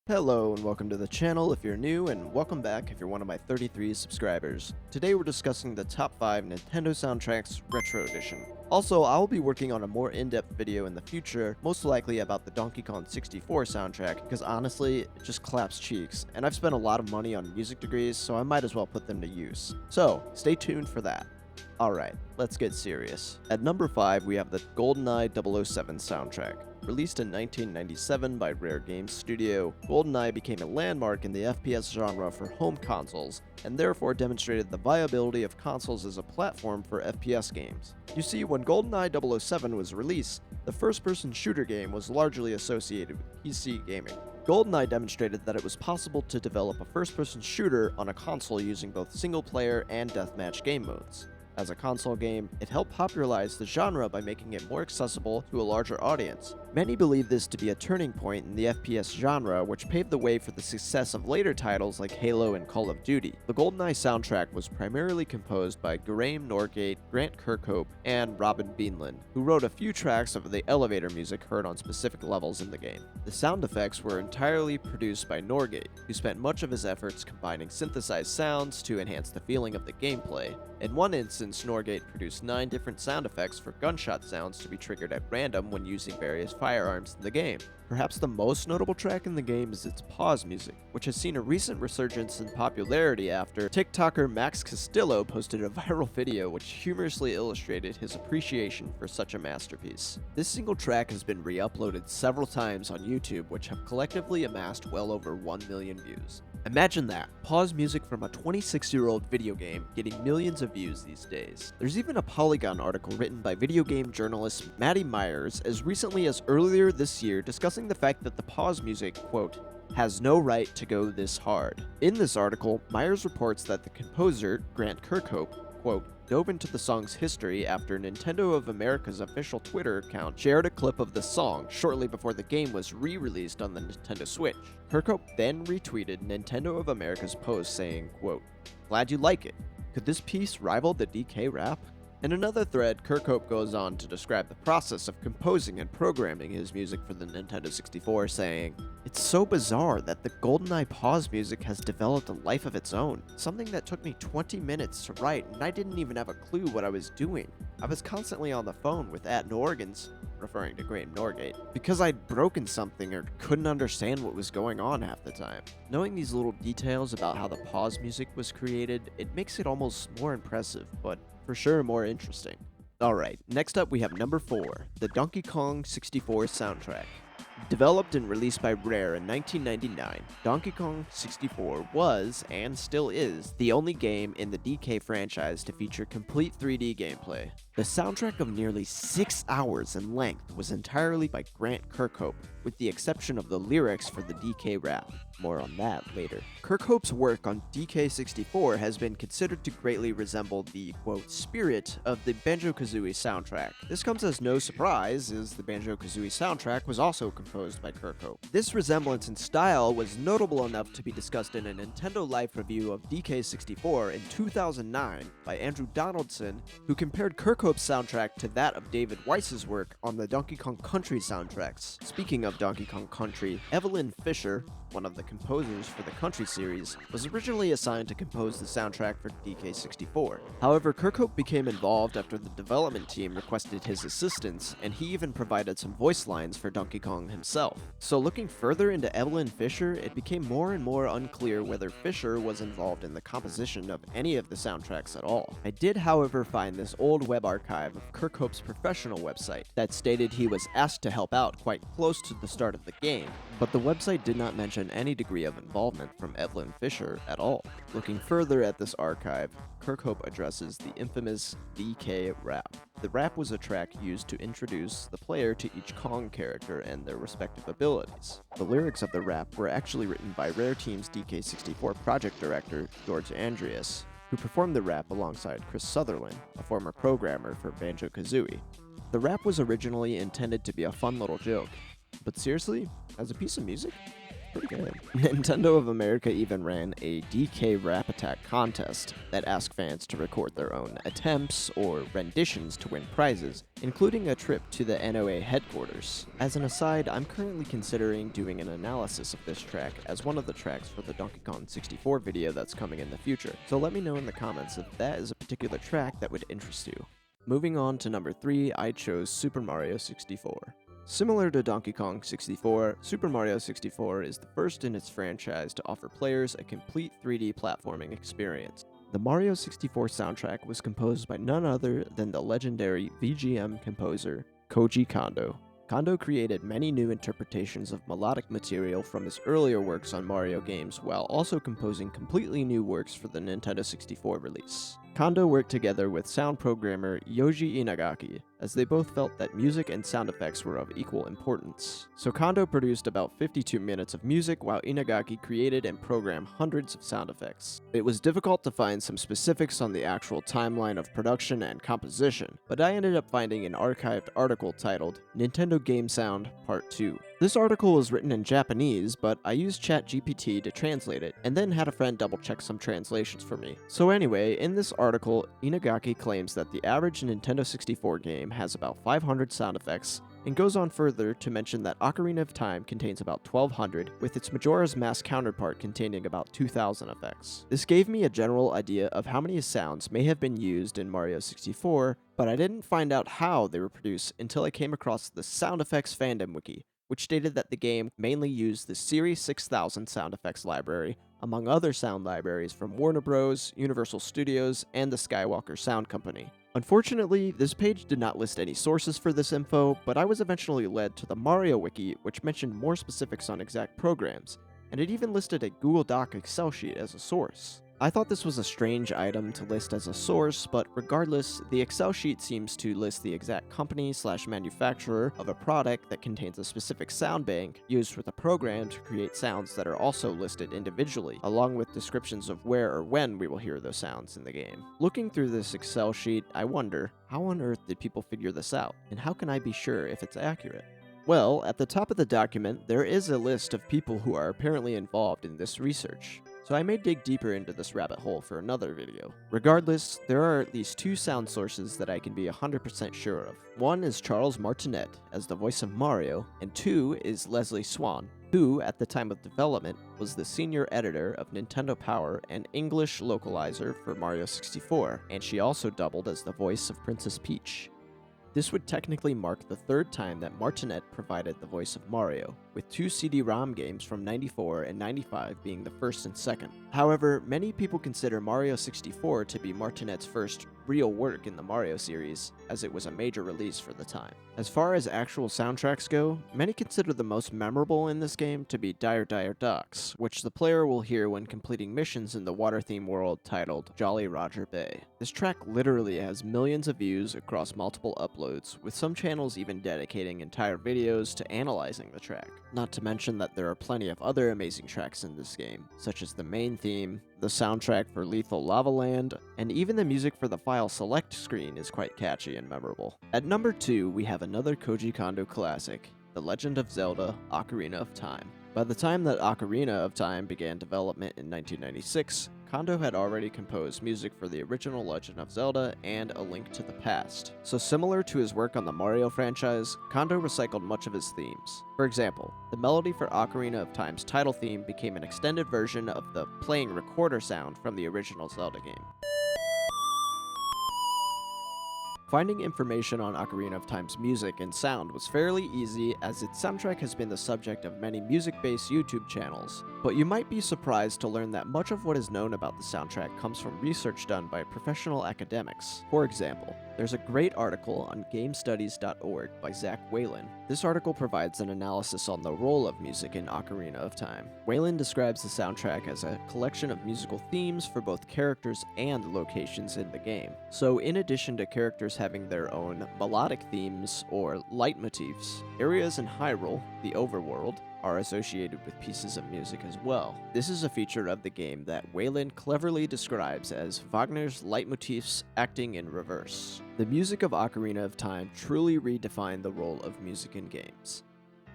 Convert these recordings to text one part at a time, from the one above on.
Hello and welcome to the channel if you're new, and welcome back if you're one of my 33 subscribers. Today we're discussing the top 5 Nintendo soundtracks Retro Edition. Also, I'll be working on a more in-depth video in the future, most likely about the Donkey Kong 64 soundtrack, because honestly, it just claps cheeks, and I've spent a lot of money on music degrees, so I might as well put them to use. So, stay tuned for that. Alright, let's get serious. At number 5, we have the GoldenEye 007 soundtrack. Released in 1997 by Rare Games Studio, GoldenEye became a landmark in the FPS genre for home consoles, and therefore demonstrated the viability of consoles as a platform for FPS games. You see, when GoldenEye 007 was released, the first-person shooter game was largely associated with PC gaming. GoldenEye demonstrated that it was possible to develop a first-person shooter on a console using both single-player and deathmatch game modes. As a console game, it helped popularize the genre by making it more accessible to a larger audience. Many believe this to be a turning point in the FPS genre, which paved the way for the success of later titles like Halo and Call of Duty. The GoldenEye soundtrack was primarily composed by Graham Norgate, Grant Kirkhope, and Robin Beanland, who wrote a few tracks of the elevator music heard on specific levels in the game. The sound effects were entirely produced by Norgate, who spent much of his efforts combining synthesized sounds to enhance the feeling of the gameplay. In one instance, Norgate produced 9 different sound effects for gunshot sounds to be triggered at random when using various firearms in the game. Perhaps the most notable track in the game is its pause music, which has seen a recent resurgence in popularity after TikToker Max Castillo posted a viral video which humorously illustrated his appreciation for such a masterpiece. This single track has been re-uploaded several times on YouTube, which have collectively amassed well over 1 million views. Imagine that, pause music from a 26-year-old video game getting millions of views these days. There's even a Polygon article written by video game journalist Maddie Myers as recently as earlier this year discussing the fact that the pause music, quote, has no right to go this hard. In this article, Myers reports that the composer, Grant Kirkhope, quote, dove into the song's history after Nintendo of America's official Twitter account shared a clip of the song shortly before the game was re-released on the Nintendo Switch. Kirkhope then retweeted Nintendo of America's post saying, quote, glad you like it. Could this piece rival the DK rap? In another thread, Kirkhope goes on to describe the process of composing and programming his music for the Nintendo 64, saying, it's so bizarre that the GoldenEye pause music has developed a life of its own, something that took me 20 minutes to write, and I didn't even have a clue what I was doing. I was constantly on the phone with @Norgans, referring to Graham Norgate, because I'd broken something or couldn't understand what was going on half the time. Knowing these little details about how the pause music was created, it makes it almost more impressive, but for sure more interesting. Alright, next up we have number 4, the Donkey Kong 64 soundtrack. Developed and released by Rare in 1999, Donkey Kong 64 was, and still is, the only game in the DK franchise to feature complete 3D gameplay. The soundtrack of nearly 6 hours in length was entirely by Grant Kirkhope, with the exception of the lyrics for the DK rap. More on that later. Kirkhope's work on DK64 has been considered to greatly resemble the, quote, spirit of the Banjo-Kazooie soundtrack. This comes as no surprise, as the Banjo-Kazooie soundtrack was also composed by Kirkhope. This resemblance in style was notable enough to be discussed in a Nintendo Life review of DK64 in 2009 by Andrew Donaldson, who compared Kirkhope's soundtrack to that of David Weiss's work on the Donkey Kong Country soundtracks. Speaking of Donkey Kong Country, Evelyn Fisher, one of the composers for the Country series, was originally assigned to compose the soundtrack for DK64. However, Kirkhope became involved after the development team requested his assistance, and he even provided some voice lines for Donkey Kong himself. So looking further into Evelyn Fisher, it became more and more unclear whether Fisher was involved in the composition of any of the soundtracks at all. I did, however, find this old web archive of Kirkhope's professional website that stated he was asked to help out quite close to the start of the game, but the website did not mention any degree of involvement from Evelyn Fisher at all. Looking further at this archive, Kirkhope addresses the infamous DK rap. The rap was a track used to introduce the player to each Kong character and their respective abilities. The lyrics of the rap were actually written by Rare Team's DK64 project director, George Andreas, who performed the rap alongside Chris Sutherland, a former programmer for Banjo-Kazooie. The rap was originally intended to be a fun little joke, but seriously, as a piece of music, pretty good. Nintendo of America even ran a DK Rap Attack contest that asked fans to record their own attempts or renditions to win prizes, including a trip to the NOA headquarters. As an aside, I'm currently considering doing an analysis of this track as one of the tracks for the Donkey Kong 64 video that's coming in the future, so let me know in the comments if that is a particular track that would interest you. Moving on to number 3, I chose Super Mario 64. Similar to Donkey Kong 64, Super Mario 64 is the first in its franchise to offer players a complete 3D platforming experience. The Mario 64 soundtrack was composed by none other than the legendary VGM composer, Koji Kondo. Kondo created many new interpretations of melodic material from his earlier works on Mario games, while also composing completely new works for the Nintendo 64 release. Kondo worked together with sound programmer Yoji Inagaki, as they both felt that music and sound effects were of equal importance. So Kondo produced about 52 minutes of music, while Inagaki created and programmed hundreds of sound effects. It was difficult to find some specifics on the actual timeline of production and composition, but I ended up finding an archived article titled Nintendo Game Sound Part 2. This article was written in Japanese, but I used ChatGPT to translate it, and then had a friend double check some translations for me. So anyway, in this article, Inagaki claims that the average Nintendo 64 game has about 500 sound effects, and goes on further to mention that Ocarina of Time contains about 1,200, with its Majora's Mask counterpart containing about 2,000 effects. This gave me a general idea of how many sounds may have been used in Mario 64, but I didn't find out how they were produced until I came across the Sound Effects Fandom Wiki, which stated that the game mainly used the Series 6000 sound effects library, among other sound libraries from Warner Bros., Universal Studios, and the Skywalker Sound Company. Unfortunately, this page did not list any sources for this info, but I was eventually led to the Mario Wiki, which mentioned more specifics on exact programs, and it even listed a Google Doc Excel sheet as a source. I thought this was a strange item to list as a source, but regardless, the Excel sheet seems to list the exact company/manufacturer of a product that contains a specific sound bank used with a program to create sounds that are also listed individually, along with descriptions of where or when we will hear those sounds in the game. Looking through this Excel sheet, I wonder, how on earth did people figure this out, and how can I be sure if it's accurate? Well, at the top of the document, there is a list of people who are apparently involved in this research, so I may dig deeper into this rabbit hole for another video. Regardless, there are at least 2 sound sources that I can be 100% sure of. One is Charles Martinet as the voice of Mario, and 2 is Leslie Swan, who, at the time of development, was the senior editor of Nintendo Power and English localizer for Mario 64, and she also doubled as the voice of Princess Peach. This would technically mark the 3rd time that Martinet provided the voice of Mario, with 2 CD-ROM games from 94 and 95 being the first and second. However, many people consider Mario 64 to be Martinet's first real work in the Mario series, as it was a major release for the time. As far as actual soundtracks go, many consider the most memorable in this game to be Dire Dire Docks, which the player will hear when completing missions in the water-themed world titled Jolly Roger Bay. This track literally has millions of views across multiple uploads, with some channels even dedicating entire videos to analyzing the track. Not to mention that there are plenty of other amazing tracks in this game, such as the main theme, the soundtrack for Lethal Lava Land, and even the music for the file select screen is quite catchy and memorable. At number 2, we have another Koji Kondo classic, The Legend of Zelda: Ocarina of Time. By the time that Ocarina of Time began development in 1996, Kondo had already composed music for the original Legend of Zelda and A Link to the Past. So similar to his work on the Mario franchise, Kondo recycled much of his themes. For example, the melody for Ocarina of Time's title theme became an extended version of the playing recorder sound from the original Zelda game. Finding information on Ocarina of Time's music and sound was fairly easy, as its soundtrack has been the subject of many music-based YouTube channels, but you might be surprised to learn that much of what is known about the soundtrack comes from research done by professional academics. For example, there's a great article on GameStudies.org by Zach Whalen. This article provides an analysis on the role of music in Ocarina of Time. Whalen describes the soundtrack as a collection of musical themes for both characters and locations in the game. So in addition to characters having their own melodic themes or leitmotifs, areas in Hyrule, the overworld, are associated with pieces of music as well. This is a feature of the game that Whalen cleverly describes as Wagner's leitmotifs acting in reverse. The music of Ocarina of Time truly redefined the role of music in games.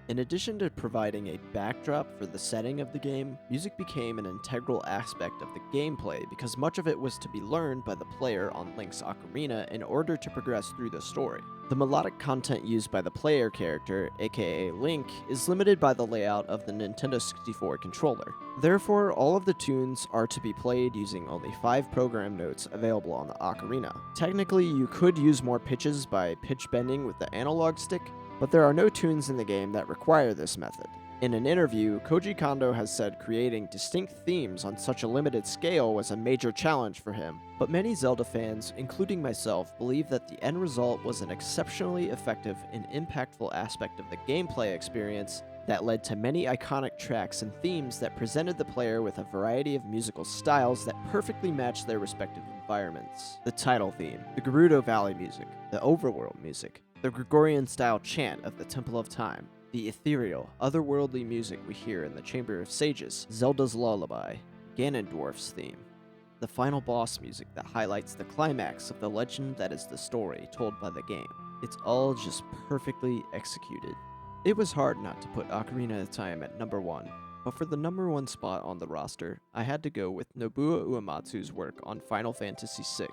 In addition to providing a backdrop for the setting of the game, music became an integral aspect of the gameplay because much of it was to be learned by the player on Link's Ocarina in order to progress through the story. The melodic content used by the player character, aka Link, is limited by the layout of the Nintendo 64 controller. Therefore, all of the tunes are to be played using only 5 program notes available on the Ocarina. Technically, you could use more pitches by pitch bending with the analog stick, but there are no tunes in the game that require this method. In an interview, Koji Kondo has said creating distinct themes on such a limited scale was a major challenge for him, but many Zelda fans, including myself, believe that the end result was an exceptionally effective and impactful aspect of the gameplay experience that led to many iconic tracks and themes that presented the player with a variety of musical styles that perfectly matched their respective environments. The title theme, the Gerudo Valley music, the overworld music, the Gregorian-style chant of the Temple of Time, the ethereal, otherworldly music we hear in the Chamber of Sages, Zelda's Lullaby, Ganondorf's theme, the final boss music that highlights the climax of the legend that is the story told by the game. It's all just perfectly executed. It was hard not to put Ocarina of Time at number 1, but for the number 1 spot on the roster, I had to go with Nobuo Uematsu's work on Final Fantasy VI.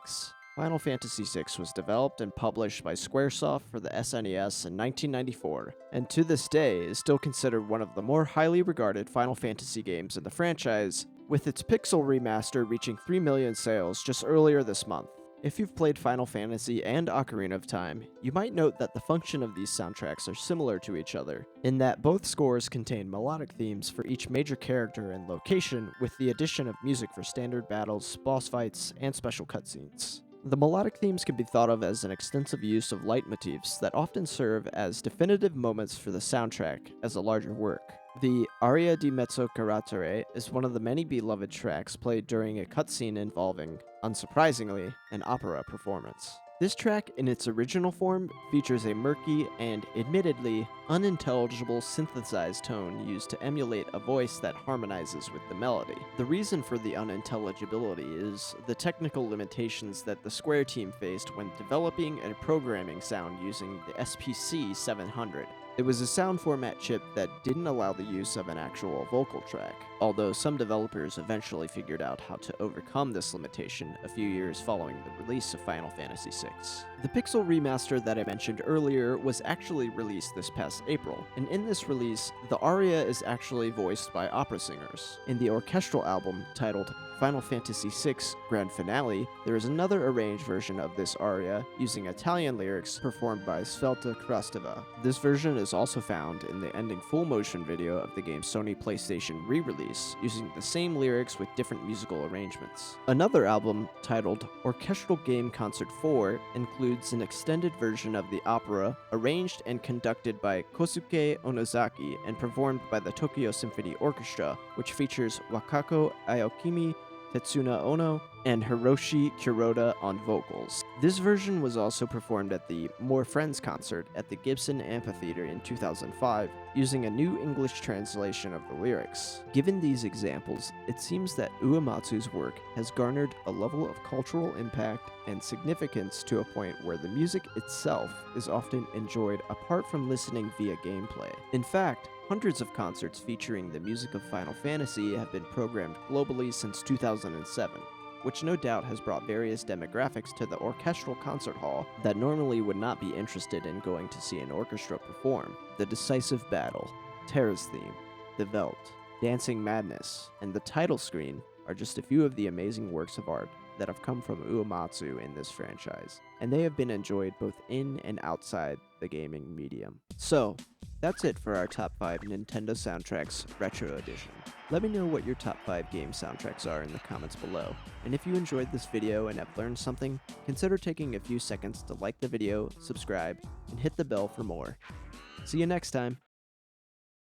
Final Fantasy VI was developed and published by Squaresoft for the SNES in 1994, and to this day is still considered one of the more highly regarded Final Fantasy games in the franchise, with its pixel remaster reaching 3 million sales just earlier this month. If you've played Final Fantasy and Ocarina of Time, you might note that the function of these soundtracks are similar to each other, in that both scores contain melodic themes for each major character and location, with the addition of music for standard battles, boss fights, and special cutscenes. The melodic themes can be thought of as an extensive use of leitmotifs that often serve as definitive moments for the soundtrack as a larger work. The Aria di Mezzo Carattere is one of the many beloved tracks played during a cutscene involving, unsurprisingly, an opera performance. This track, in its original form, features a murky and, admittedly, unintelligible synthesized tone used to emulate a voice that harmonizes with the melody. The reason for the unintelligibility is the technical limitations that the Square team faced when developing and programming sound using the SPC 700. It was a sound format chip that didn't allow the use of an actual vocal track, although some developers eventually figured out how to overcome this limitation a few years following the release of Final Fantasy VI. The Pixel remaster that I mentioned earlier was actually released this past April, and in this release, the aria is actually voiced by opera singers. In the orchestral album titled Final Fantasy VI Grand Finale, there is another arranged version of this aria using Italian lyrics performed by Svelta Krasteva. This version is also found in the ending full-motion video of the game's Sony PlayStation re-release, using the same lyrics with different musical arrangements. Another album, titled Orchestral Game Concert 4, includes an extended version of the opera, arranged and conducted by Kosuke Onozaki and performed by the Tokyo Symphony Orchestra, which features Wakako Aokimi, Tetsuna Ono, and Hiroshi Kuroda on vocals. This version was also performed at the More Friends concert at the Gibson Amphitheater in 2005, using a new English translation of the lyrics. Given these examples, it seems that Uematsu's work has garnered a level of cultural impact and significance to a point where the music itself is often enjoyed apart from listening via gameplay. In fact, hundreds of concerts featuring the music of Final Fantasy have been programmed globally since 2007, which no doubt has brought various demographics to the orchestral concert hall that normally would not be interested in going to see an orchestra perform. The Decisive Battle, Terra's Theme, The Veldt, Dancing Madness, and the title screen are just a few of the amazing works of art that have come from Uematsu in this franchise, and they have been enjoyed both in and outside the gaming medium. So, that's it for our top 5 Nintendo soundtracks Retro Edition. Let me know what your top 5 game soundtracks are in the comments below, and if you enjoyed this video and have learned something, consider taking a few seconds to like the video, subscribe, and hit the bell for more. See you next time!